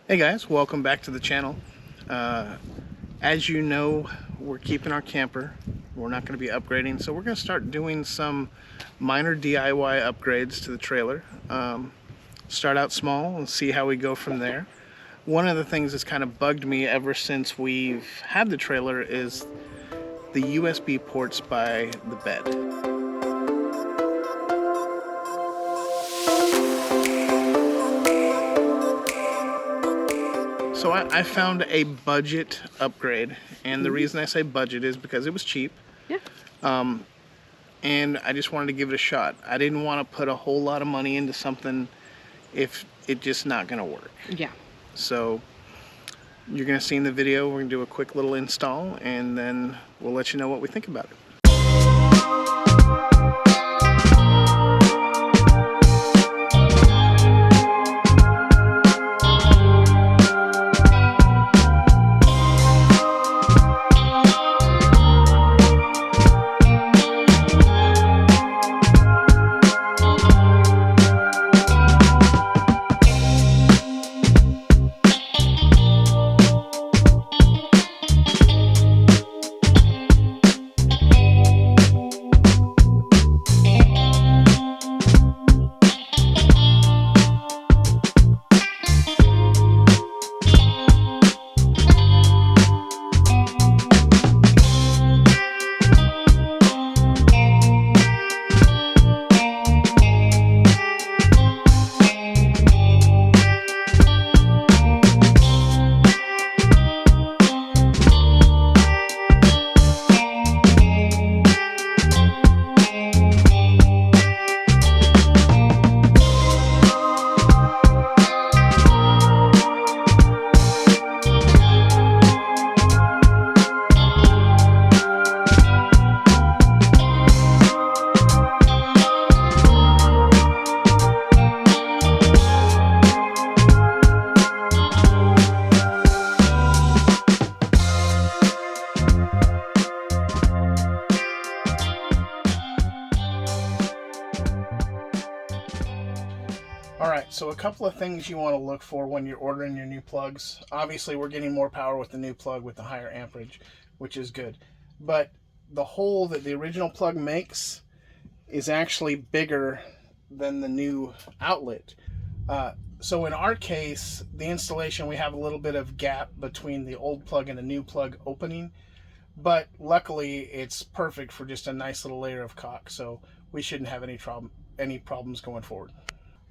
Hey guys, welcome back to the channel. As you know, we're keeping our camper. We're not going to be upgrading, so we're going to start doing some minor DIY upgrades to the trailer. Start out small and see how we go from there. One of the things that's kind of bugged me ever since we've had the trailer is the USB ports by the bed. So I found a budget upgrade, and the reason I say budget is because it was cheap. Yeah. And I just wanted to give it a shot. I didn't want to put a whole lot of money into something if it's just not going to work. Yeah. So you're going to see in the video, we're going to do a quick little install, and then we'll let you know what we think about it. Alright, so a couple of things you want to look for when you're ordering your new plugs. Obviously, we're getting more power with the new plug with the higher amperage, which is good. But the hole that the original plug makes is actually bigger than the new outlet. So in our case, the installation, we have a little bit of gap between the old plug and the new plug opening. But luckily, it's perfect for just a nice little layer of caulk. So we shouldn't have any problems going forward.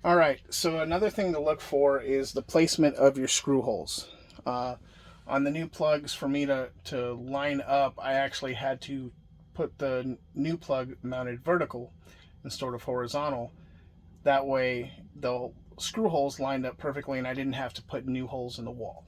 Alright, so another thing to look for is the placement of your screw holes. On the new plugs, for me to line up, I actually had to put the new plug mounted vertical instead of horizontal. That way the screw holes lined up perfectly and I didn't have to put new holes in the wall.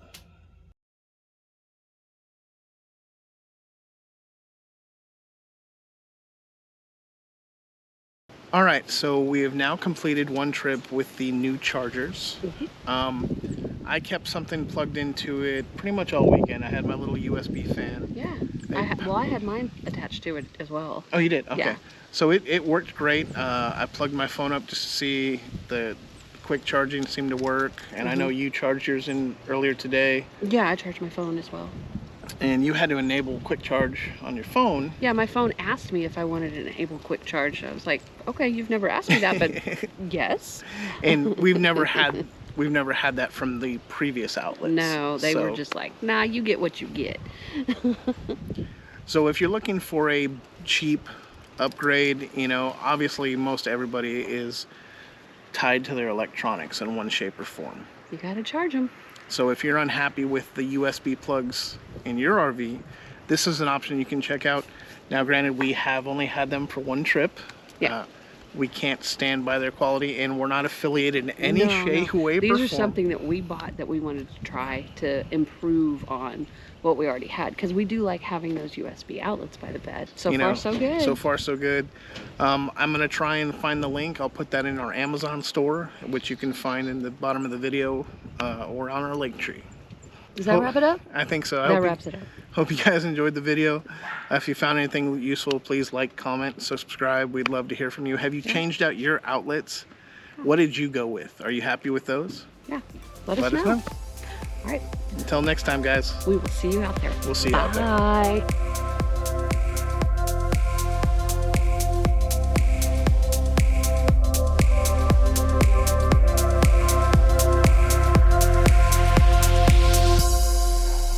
All right, so we have now completed one trip with the new chargers. I kept something plugged into it pretty much all weekend. I had my little USB fan. Yeah. I had mine attached to it as well. Oh, you did? Okay. Yeah. So it worked great. I plugged my phone up just to see the quick charging seemed to work. And I know you charged yours in earlier today. Yeah, I charged my phone as well. And you had to enable quick charge on your phone. Yeah, my phone asked me if I wanted to enable quick charge. I was like, okay, you've never asked me that, but yes. And we've never had that from the previous outlets. No, they were just like, nah, you get what you get. So if you're looking for a cheap upgrade, you know, obviously most everybody is tied to their electronics in one shape or form. You gotta charge them. So if you're unhappy with the USB plugs in your RV, this is an option you can check out. Now, granted, we have only had them for one trip. Yeah. We can't stand by their quality, and we're not affiliated in any shape, way, or form. These are something that we bought that we wanted to try to improve on what we already had, because we do like having those USB outlets by the bed. So far, so good. So far, so good. I'm going to try and find the link. I'll put that in our Amazon store, which you can find in the bottom of the video or on our link tree. Does that wrap it up? I think so. That wraps it up. Hope you guys enjoyed the video. If you found anything useful, please like, comment, subscribe. We'd love to hear from you. Have you changed out your outlets? What did you go with? Are you happy with those? Yeah. Let us know. All right. Until next time, guys. We will see you out there. We'll see you out there. Bye.